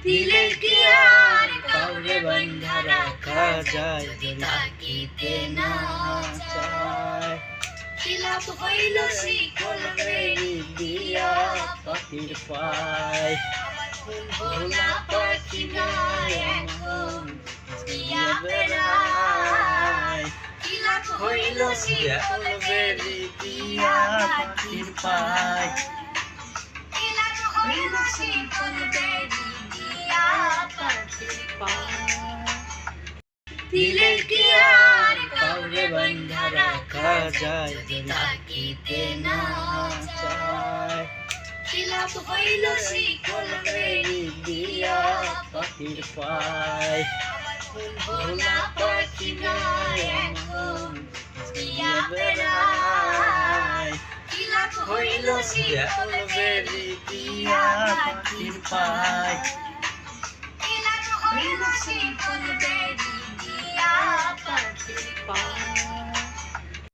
দিলে কি আর কাউরে বান্ধা রাখা যায় যদি থাকিতে না চায়। খিলাপ হইল শিকল বেড়ি দিয়া পাখির পায়। ভোলা পাখি গায় এখন দিয়া বেড়ায়। খিলাপ হইল শিকল বেড়ি দিয়া পাখির পায়। খিলাপ হইল শিকল বেড়ি দিয়া পাখির পায়। দিলে কি আর কাউরে বান্ধা রাখা যায় যদি থাকিতে না চায়। খিলাপ হইল শিকল বেড়ি দিয়া পাখির পায়। ভোলা পাখি গায় এখন দিয়া বেড়ায়। খিলাপ হইল শিকল বেড়ি দিয়া পাখির পায়। খিলাপ হইল শিকল বেড়ি